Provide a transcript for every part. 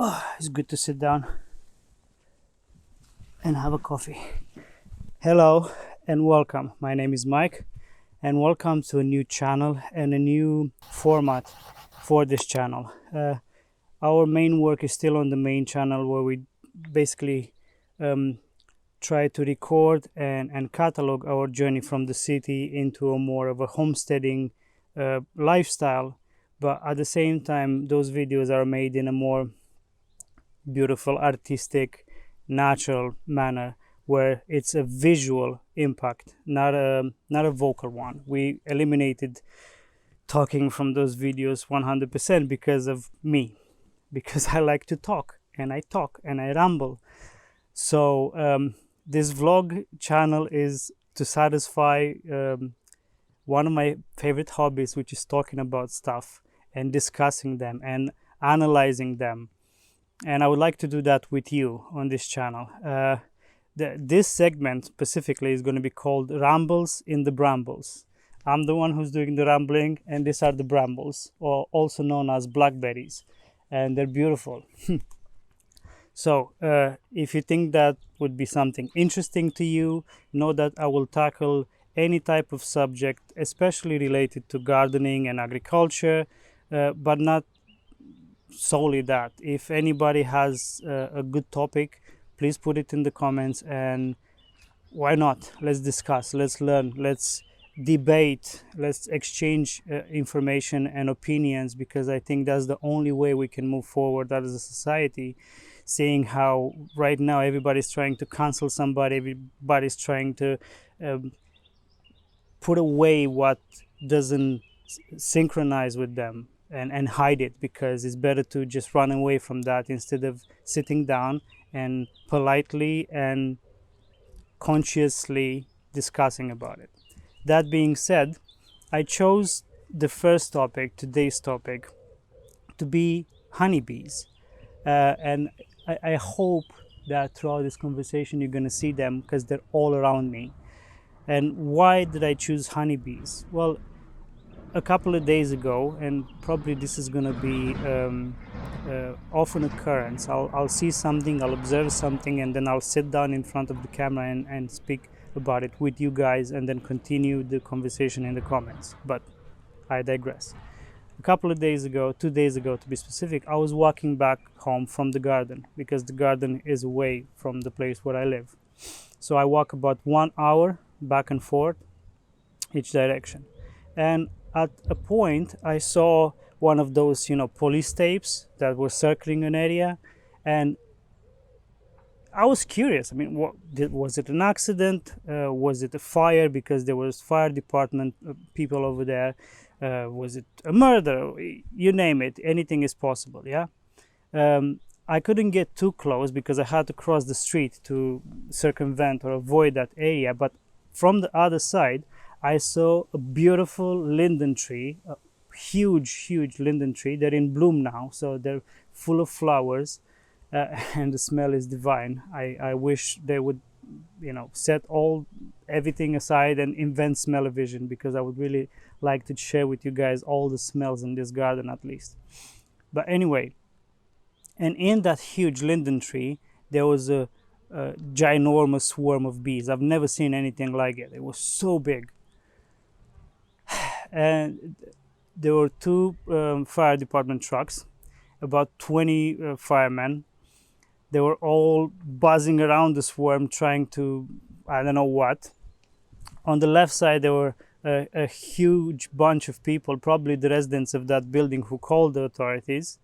Oh, it's good to sit down and have a coffee. Hello and welcome. My name is Mike, and welcome to a new channel and a new format for this channel. Our main work is still on the main channel, where we basically try to record and catalog our journey from the city into a more of a homesteading lifestyle. But at the same time, those videos are made in a more beautiful, artistic, natural manner, where it's a visual impact, not a vocal one. We eliminated talking from those videos 100% because of me, because I like to talk and I ramble. So this vlog channel is to satisfy one of my favorite hobbies, which is talking about stuff and discussing them and analyzing them. And I would like to do that with you on this channel. This segment specifically is going to be called Rambles in the Brambles. I'm the one who's doing the rambling, and these are the brambles, or also known as blackberries, and they're beautiful. So if you think that would be something interesting to you, know that I will tackle any type of subject, especially related to gardening and agriculture, but not solely that. If anybody has a good topic, please put it in the comments, and why not? Let's discuss, let's learn, let's debate, let's exchange information and opinions, because I think that's the only way we can move forward as a society. Seeing how right now everybody's trying to cancel somebody, everybody's trying to put away what doesn't synchronize with them, and hide it, because it's better to just run away from that instead of sitting down and politely and consciously discussing about it. That being said, I chose the first topic, today's topic, to be honeybees. And I hope that throughout this conversation you're going to see them, because they're all around me. And why did I choose honeybees? Well, a couple of days ago, and probably this is going to be often occurrence, I'll see something, I'll observe something, and then I'll sit down in front of the camera and speak about it with you guys, and then continue the conversation in the comments. But I digress. A couple of days ago, 2 days ago to be specific, I was walking back home from the garden, because the garden is away from the place where I live. So I walk about 1 hour back and forth each direction. And at a point, I saw one of those, police tapes that were circling an area, and I was curious. I mean, was it an accident? Was it a fire? Because there was fire department people over there. Was it a murder? You name it. Anything is possible. Yeah. I couldn't get too close because I had to cross the street to circumvent or avoid that area. But from the other side, I saw a beautiful linden tree, a huge linden tree. They're in bloom now, so they're full of flowers, and the smell is divine. I wish they would, set everything aside and invent smell-o-vision, because I would really like to share with you guys all the smells in this garden at least. But anyway, and in that huge linden tree, there was a ginormous swarm of bees. I've never seen anything like it. It was so big. And there were two fire department trucks, about 20 firemen. They were all buzzing around the swarm, trying to, I don't know what. On the left side, there were a huge bunch of people, probably the residents of that building, who called the authorities.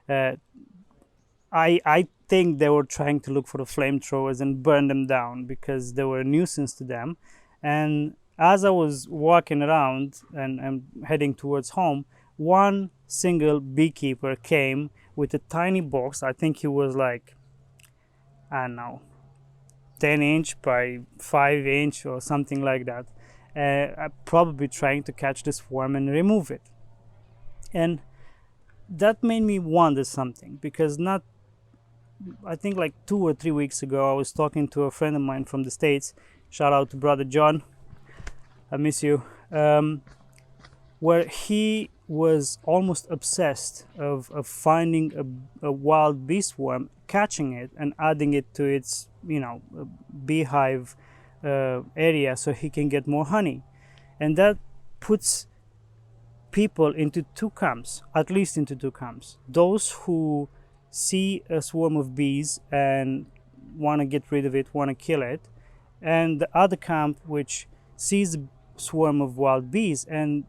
I think they were trying to look for the flamethrowers and burn them down, because they were a nuisance to them. And as I was walking around and heading towards home, one single beekeeper came with a tiny box. I think he was like, I don't know, 10 inch by 5 inch or something like that. Probably trying to catch the swarm and remove it. And that made me wonder something, because I think like 2 or 3 weeks ago, I was talking to a friend of mine from the States. Shout out to brother John. I miss you. Where he was almost obsessed of finding a wild bee swarm, catching it and adding it to its, beehive area so he can get more honey. And that puts people into two camps, at least into two camps. Those who see a swarm of bees and want to get rid of it, want to kill it, and the other camp which sees a swarm of wild bees and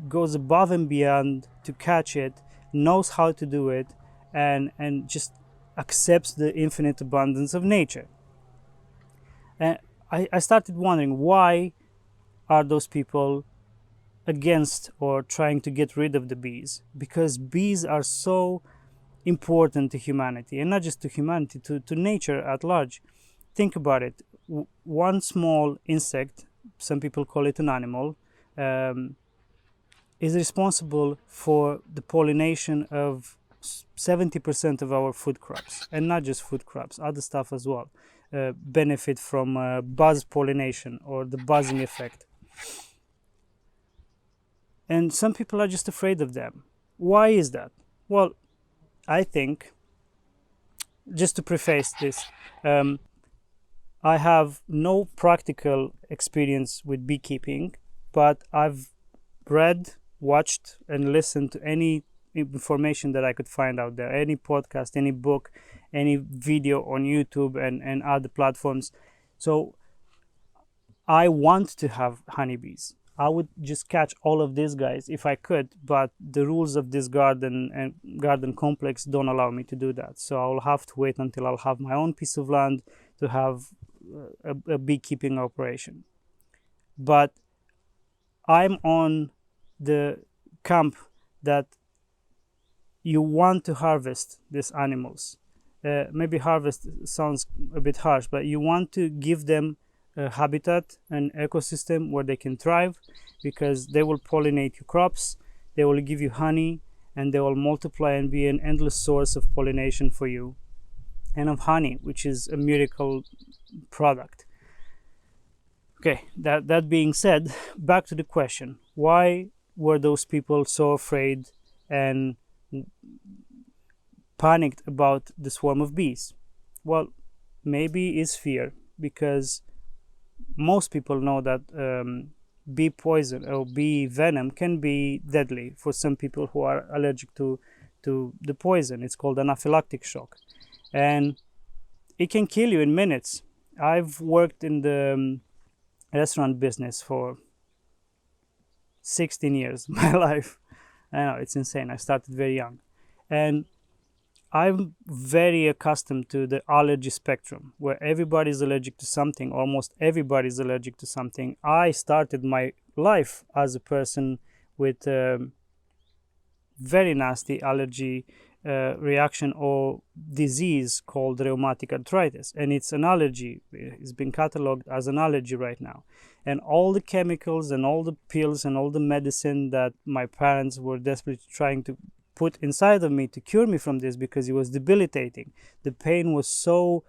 goes above and beyond to catch it, knows how to do it, and just accepts the infinite abundance of nature. And I started wondering, why are those people against or trying to get rid of the bees? Because bees are so important to humanity, and not just to humanity, to nature at large. Think about it. One small insect, some people call it an animal, is responsible for the pollination of 70% of our food crops, and not just food crops, other stuff as well. Benefit from buzz pollination, or the buzzing effect. And some people are just afraid of them. Why is that? Well, I think, just to preface this, I have no practical experience with beekeeping, but I've read, watched, and listened to any information that I could find out there, any podcast, any book, any video on YouTube and other platforms. So I want to have honeybees. I would just catch all of these guys if I could, but the rules of this garden and garden complex don't allow me to do that. So I'll have to wait until I'll have my own piece of land to have a beekeeping operation. But I'm on the camp that you want to harvest these animals. Maybe harvest sounds a bit harsh, but you want to give them a habitat, an ecosystem where they can thrive, because they will pollinate your crops, they will give you honey, and they will multiply and be an endless source of pollination for you and of honey, which is a miracle product. Okay, that being said, back to the question: why were those people so afraid and panicked about the swarm of bees? Well, maybe it's fear, because most people know that bee poison or bee venom can be deadly for some people who are allergic to the poison. It's called anaphylactic shock, and it can kill you in minutes. I've worked in the restaurant business for 16 years of my life. I know, it's insane. I started very young, and I'm very accustomed to the allergy spectrum, where everybody's allergic to something, almost everybody's allergic to something. I started my life as a person with very nasty allergy reaction or disease called rheumatic arthritis, and it's an allergy. It's been cataloged as an allergy right now, and all the chemicals and all the pills and all the medicine that my parents were desperately trying to put inside of me to cure me from this, because it was debilitating. The pain was so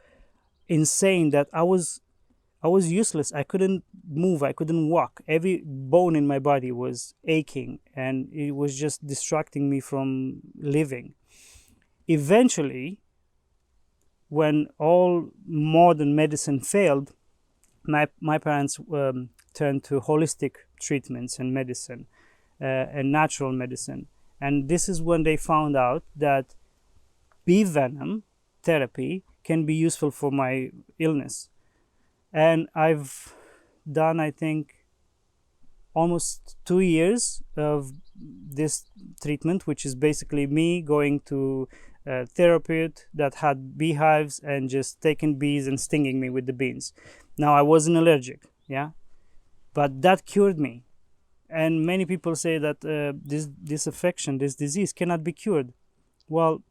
insane that I was useless. I couldn't move, I couldn't walk. Every bone in my body was aching, and it was just distracting me from living. Eventually, when all modern medicine failed, my parents turned to holistic treatments and medicine and natural medicine. And this is when they found out that bee venom therapy can be useful for my illness. And I've done, I think, almost 2 years of this treatment, which is basically me going to a therapist that had beehives and just taking bees and stinging me with the bees. Now, I wasn't allergic, yeah, but that cured me. And many people say that this affection, this disease cannot be cured. Well,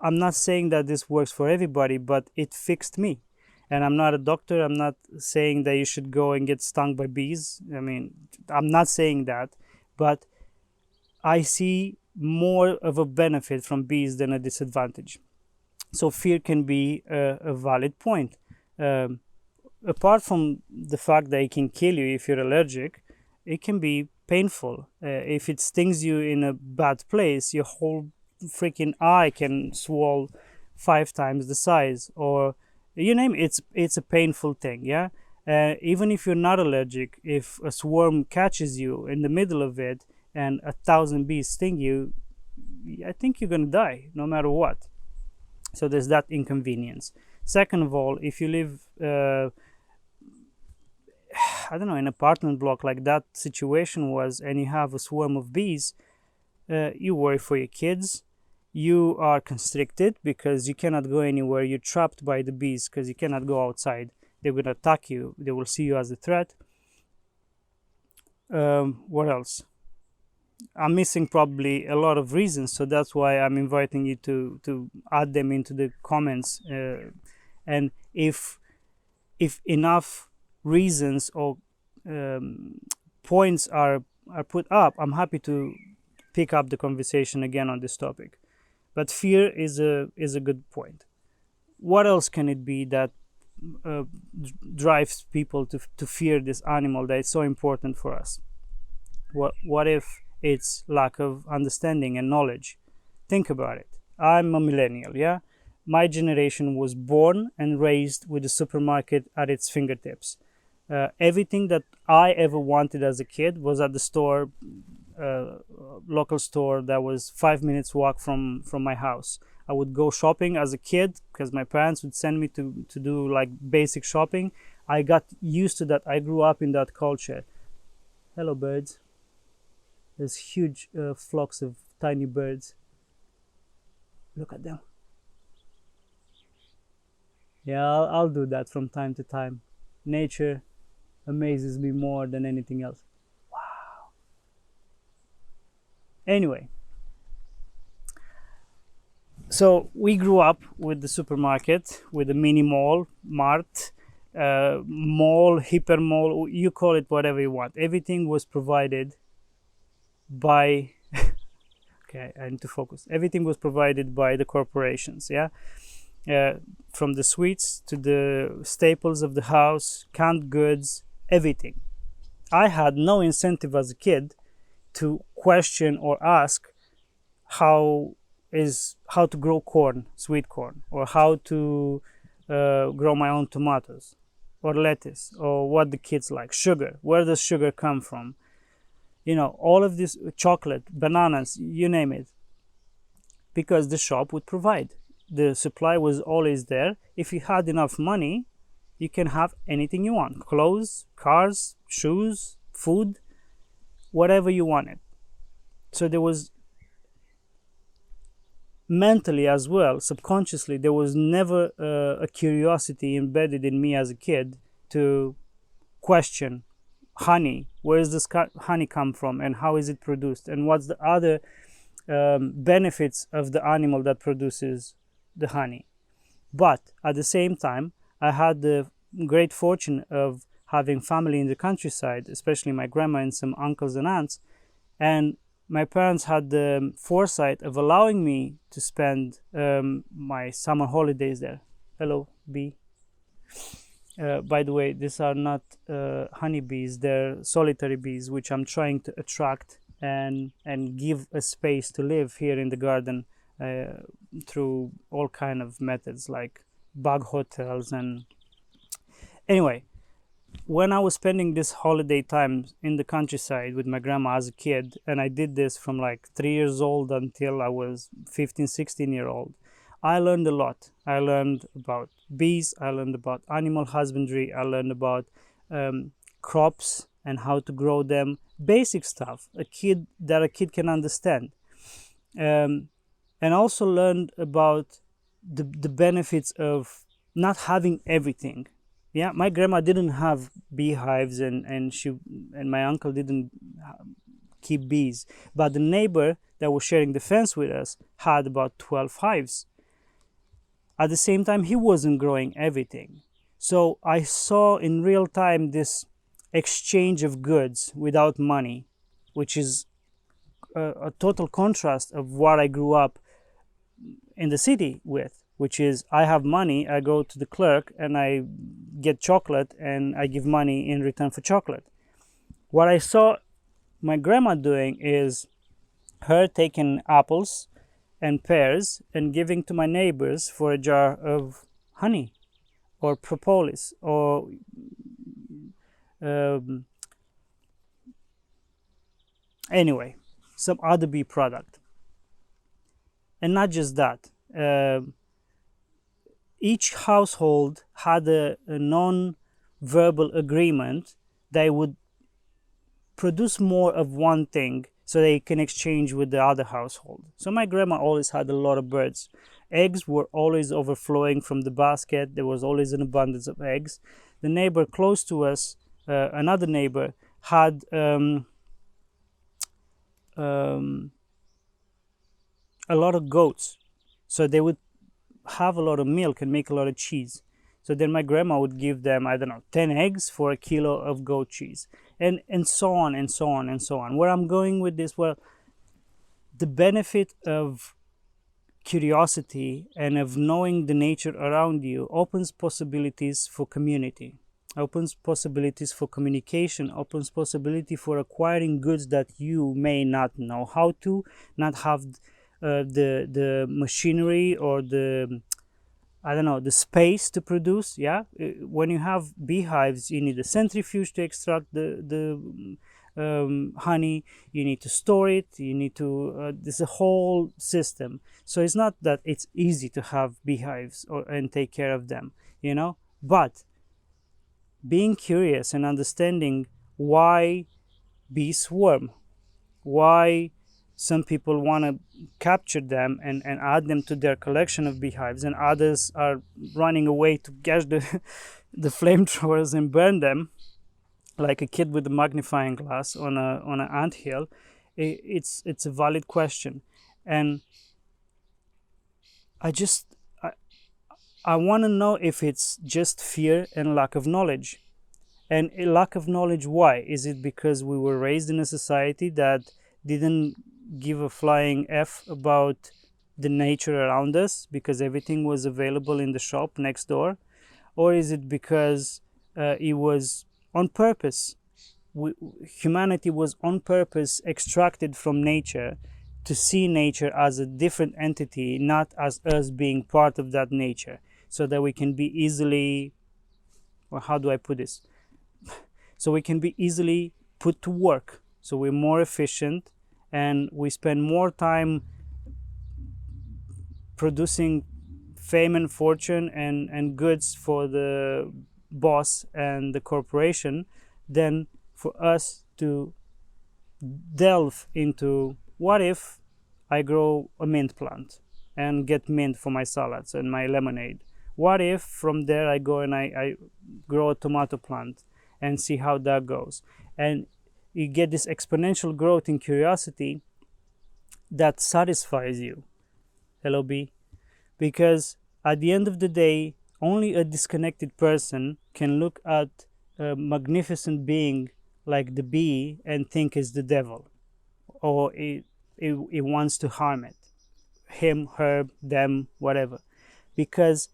I'm not saying that this works for everybody, but it fixed me. And I'm not a doctor. I'm not saying that you should go and get stung by bees. I mean, I'm not saying that, but I see more of a benefit from bees than a disadvantage. So fear can be a valid point. Apart from the fact that it can kill you if you're allergic, it can be painful. If it stings you in a bad place, your whole freaking eye can swell 5 times the size, or you name it. It's a painful thing. Yeah. Even if you're not allergic, if a swarm catches you in the middle of it and 1,000 bees sting you, I think you're gonna die no matter what. So there's that inconvenience. Second of all, if you live I don't know, an apartment block like that situation was, and you have a swarm of bees, you worry for your kids. You are constricted because you cannot go anywhere. You're trapped by the bees because you cannot go outside. They're going to attack you. They will see you as a threat. What else? I'm missing probably a lot of reasons, so that's why I'm inviting you to add them into the comments. And if enough reasons or points are put up, I'm happy to pick up the conversation again on this topic. But fear is a good point. What else can it be that drives people to fear this animal that is so important for us? What if it's lack of understanding and knowledge? Think about it. I'm a millennial, yeah? My generation was born and raised with the supermarket at its fingertips. Everything that I ever wanted as a kid was at the store, local store that was 5 minutes walk from my house. I would go shopping as a kid because my parents would send me to do like basic shopping. I got used to that. I grew up in that culture. Hello, birds. There's huge flocks of tiny birds. Look at them. Yeah, I'll do that from time to time. Nature amazes me more than anything else. Wow. Anyway, so we grew up with the supermarket, with the mini mall, mart, mall, hyper mall, you call it whatever you want. Everything was provided by okay, I need to focus. Everything was provided by the corporations, yeah? From the sweets to the staples of the house, canned goods, everything. I had no incentive as a kid to question or ask how to grow corn, sweet corn, or how to grow my own tomatoes or lettuce, or what the kids like, sugar, where does sugar come from, you know, all of this, chocolate, bananas, you name it, because the shop would provide. The supply was always there. If you had enough money, you can have anything you want: clothes, cars, shoes, food, whatever you wanted. So there was, mentally as well, subconsciously, there was never a curiosity embedded in me as a kid to question honey. Where does this honey come from, and how is it produced, and what's the other benefits of the animal that produces the honey? But at the same time, I had the great fortune of having family in the countryside, especially my grandma and some uncles and aunts, and my parents had the foresight of allowing me to spend my summer holidays there. Hello, bee. By the way, these are not honeybees, they're solitary bees, which I'm trying to attract and give a space to live here in the garden through all kind of methods like bug hotels. And anyway, when I was spending this holiday time in the countryside with my grandma as a kid, and I did this from like 3 years old until I was 15, 16 year old, I learned a lot. I learned about bees, I learned about animal husbandry, I learned about crops and how to grow them, basic stuff a kid can understand. And also learned about the benefits of not having everything. Yeah, my grandma didn't have beehives, and my uncle didn't keep bees, but the neighbor that was sharing the fence with us had about 12 hives. At the same time, he wasn't growing everything. So I saw in real time this exchange of goods without money, which is a total contrast of what I grew up in the city with, which is I have money, I go to the clerk and I get chocolate and I give money in return for chocolate. What I saw my grandma doing is her taking apples and pears and giving to my neighbors for a jar of honey or propolis or anyway, some other bee product. And not just that, each household had a non-verbal agreement they would produce more of one thing so they can exchange with the other household. So my grandma always had a lot of birds. Eggs were always overflowing from the basket. There was always an abundance of eggs. The neighbor close to us, another neighbor, had a lot of goats. So they would have a lot of milk and make a lot of cheese. So then my grandma would give them, I don't know, 10 eggs for a kilo of goat cheese. And so on and so on and so on. Where I'm going with this, well, the benefit of curiosity and of knowing the nature around you opens possibilities for community, opens possibilities for communication, opens possibility for acquiring goods that you may not know how to, not have the machinery or the, I don't know, the space to produce. Yeah, when you have beehives, you need a centrifuge to extract the honey. You need to store it. You need to. There's a whole system. So it's not that it's easy to have beehives and take care of them, you know. But being curious and understanding why bees swarm, why some people want to capture them and add them to their collection of beehives, and others are running away to catch the flamethrowers and burn them like a kid with a magnifying glass on an anthill. It's a valid question, and I want to know if it's just fear and lack of knowledge. And a lack of knowledge, why? Is it because we were raised in a society that didn't give a flying F about the nature around us because everything was available in the shop next door? Or is it because it was on purpose? Humanity was on purpose extracted from nature to see nature as a different entity, not as us being part of that nature, so that we can be easily, or how do I put this? So we can be easily put to work. So we're more efficient and we spend more time producing fame and fortune and goods for the boss and the corporation than for us to delve into what if I grow a mint plant and get mint for my salads and my lemonade. What if from there I go and I grow a tomato plant and see how that goes. And you get this exponential growth in curiosity that satisfies you. Hello, bee. Because at the end of the day, only a disconnected person can look at a magnificent being like the bee and think it's the devil, or it wants to harm it, him, her, them, whatever. Because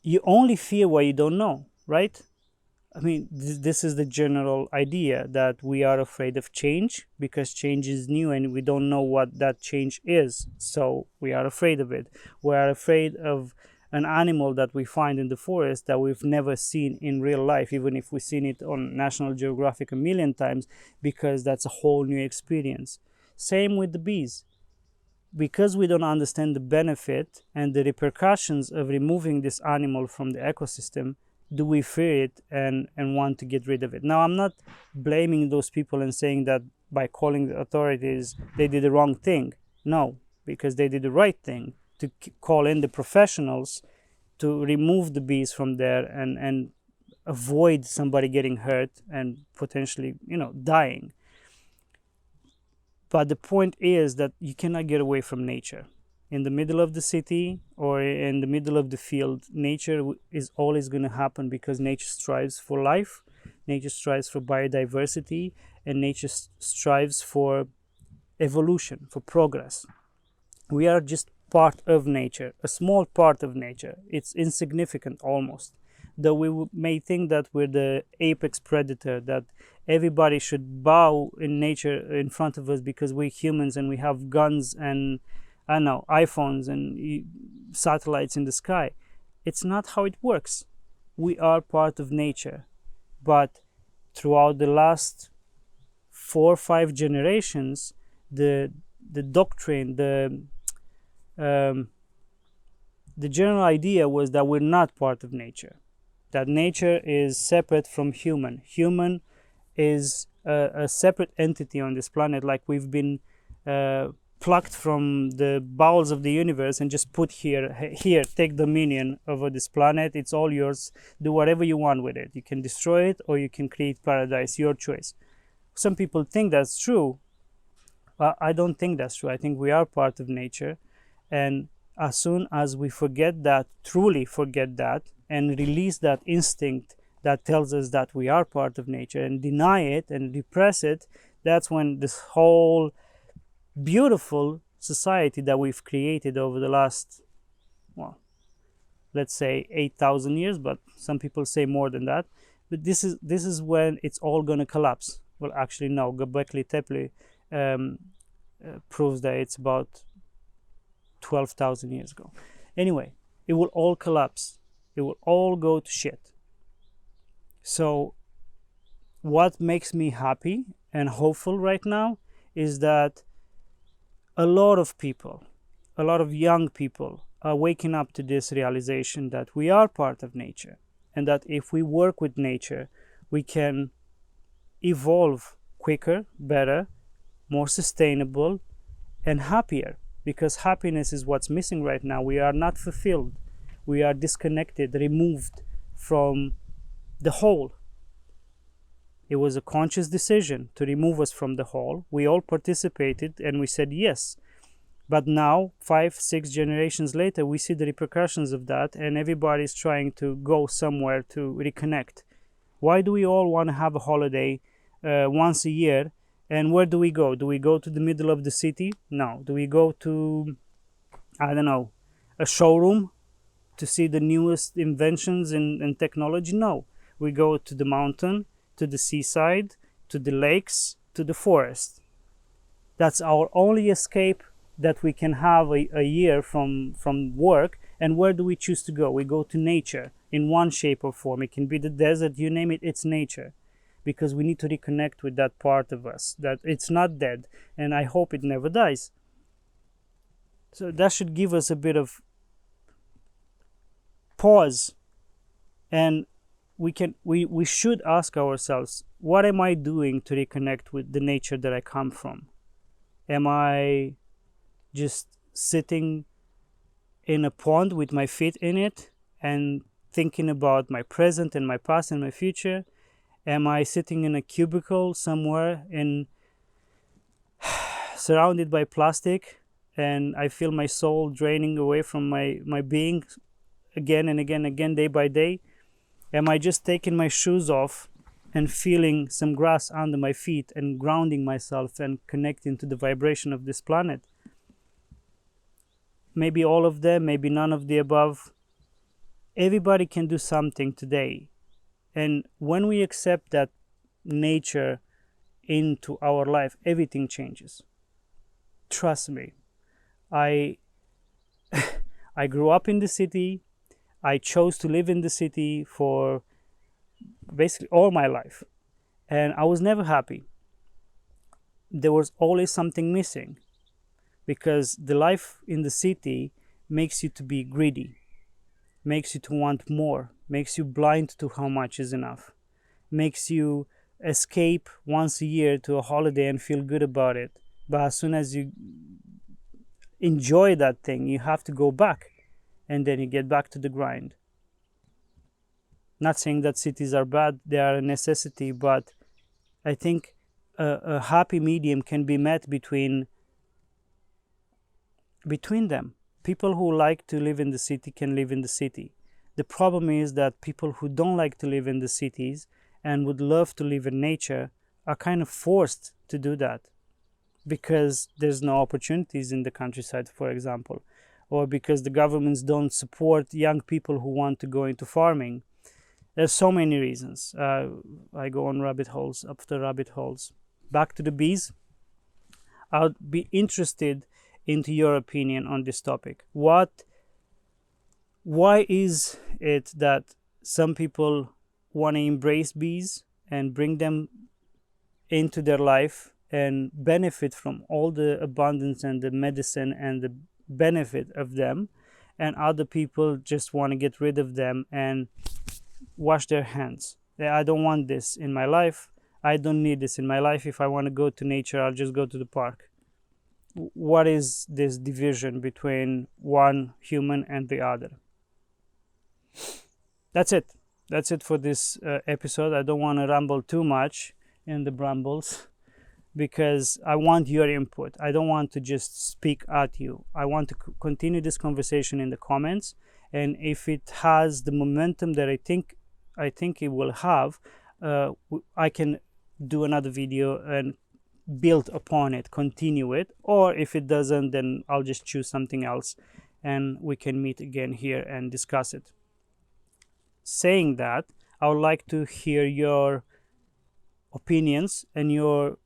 you only fear what you don't know, right? I mean, this is the general idea, that we are afraid of change because change is new and we don't know what that change is. So we are afraid of it. We are afraid of an animal that we find in the forest that we've never seen in real life, even if we've seen it on National Geographic a million times, because that's a whole new experience. Same with the bees. Because we don't understand the benefit and the repercussions of removing this animal from the ecosystem, do we fear it and want to get rid of it? Now, I'm not blaming those people and saying that by calling the authorities they did the wrong thing. No, because they did the right thing to call in the professionals to remove the bees from there and avoid somebody getting hurt and potentially, dying. But the point is that you cannot get away from nature. In the middle of the city or in the middle of the field, nature is always going to happen because nature strives for life, nature strives for biodiversity, and nature strives for evolution, for progress. We are just part of nature, a small part of nature. It's insignificant almost. Though we may think that we're the apex predator, that everybody should bow in nature in front of us because we're humans and we have guns and, I don't know, iPhones and satellites in the sky. It's not how it works. We are part of nature, but throughout the last 4 or 5 generations, the doctrine, the general idea was that we're not part of nature, that nature is separate from human. Human is a separate entity on this planet, like we've been plucked from the bowels of the universe and just put here, take dominion over this planet. It's all yours. Do whatever you want with it. You can destroy it or you can create paradise, your choice. Some people think that's true. I don't think that's true. I think we are part of nature, and as soon as we forget that, truly forget that, and release that instinct that tells us that we are part of nature and deny it and repress it, that's when this whole beautiful society that we've created over the last, well, let's say 8,000 years, but some people say more than that. But this is when it's all going to collapse. Well, actually, no. Göbekli Tepe proves that it's about 12,000 years ago. Anyway, it will all collapse. It will all go to shit. So what makes me happy and hopeful right now is that a lot of people, a lot of young people are waking up to this realization that we are part of nature, and that if we work with nature, we can evolve quicker, better, more sustainable, and happier. Because happiness is what's missing right now. We are not fulfilled. We are disconnected, removed from the whole. It was a conscious decision to remove us from the whole. We all participated and we said yes. But now, 5, 6 generations later, we see the repercussions of that, and everybody's trying to go somewhere to reconnect. Why do we all want to have a holiday once a year? And where do we go? Do we go to the middle of the city? No. Do we go to, I don't know, a showroom to see the newest inventions in technology? No. We go to the mountain, to the seaside, to the lakes, to the forest. That's our only escape that we can have a year from work. And where do we choose to go? We go to nature in one shape or form. It can be the desert, you name it, it's nature. Because we need to reconnect with that part of us, that it's not dead, and I hope it never dies. So that should give us a bit of pause, and we should ask ourselves, what am I doing to reconnect with the nature that I come from? Am I just sitting in a pond with my feet in it and thinking about my present and my past and my future? Am I sitting in a cubicle somewhere surrounded by plastic, and I feel my soul draining away from my being again and again, day by day? Am I just taking my shoes off and feeling some grass under my feet and grounding myself and connecting to the vibration of this planet? Maybe all of them, maybe none of the above. Everybody can do something today. And when we accept that nature into our life, everything changes. Trust me. I grew up in the city. I chose to live in the city for basically all my life. And I was never happy. There was always something missing. Because the life in the city makes you to be greedy. Makes you to want more. Makes you blind to how much is enough. Makes you escape once a year to a holiday and feel good about it. But as soon as you enjoy that thing, you have to go back. And then you get back to the grind. Not saying that cities are bad, they are a necessity, but I think a happy medium can be met between them. People who like to live in the city can live in the city. The problem is that people who don't like to live in the cities and would love to live in nature are kind of forced to do that because there's no opportunities in the countryside, for example, or because the governments don't support young people who want to go into farming. There's so many reasons. I go on rabbit holes after rabbit holes. Back to the bees. I'll be interested into your opinion on this topic. Why is it that some people want to embrace bees and bring them into their life and benefit from all the abundance and the medicine and the benefit of them, and other people just want to get rid of them and wash their hands? I don't want this in my life. I don't need this in my life. If I want to go to nature, I'll just go to the park. What is this division between one human and the other? That's it for this episode. I don't want to ramble too much in the brambles, because I want your input. I don't want to just speak at you. I want to continue this conversation in the comments, and if it has the momentum that I think it will have, I can do another video and build upon it, continue it. Or if it doesn't, then I'll just choose something else and we can meet again here and discuss it. Saying that, I would like to hear your opinions and your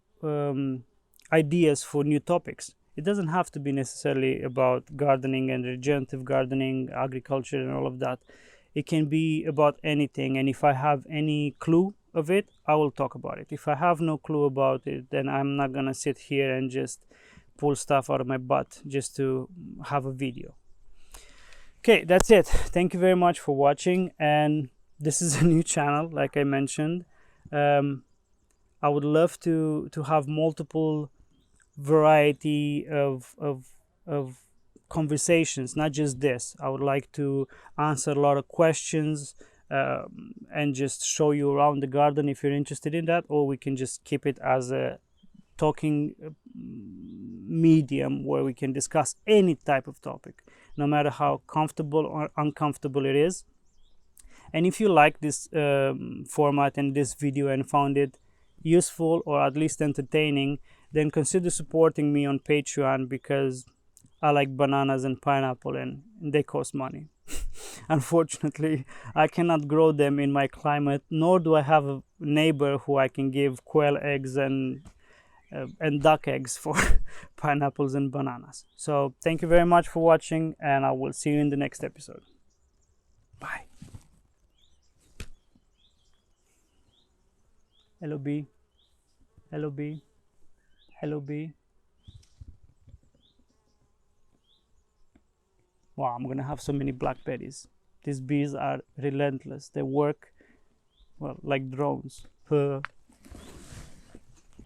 ideas for new topics. It doesn't have to be necessarily about gardening and regenerative gardening, agriculture and all of that. It can be about anything, and if I have any clue of it, I will talk about it. If I have no clue about it, then I'm not gonna sit here and just pull stuff out of my butt just to have a video. Okay, that's it. Thank you very much for watching, and this is a new channel, like I mentioned. I would love to have multiple variety of conversations, not just this. I would like to answer a lot of questions and just show you around the garden if you're interested in that, or we can just keep it as a talking medium where we can discuss any type of topic, no matter how comfortable or uncomfortable it is. And if you like this format and this video and found it useful or at least entertaining, then consider supporting me on Patreon, because I like bananas and pineapple and they cost money. Unfortunately, I cannot grow them in my climate, nor do I have a neighbor who I can give quail eggs and duck eggs for pineapples and bananas. So thank you very much for watching, and I will see you in the next episode. Bye. Hello bee. Hello bee. Hello bee. Wow, I'm gonna have so many blackberries. These bees are relentless. They work, well, like drones.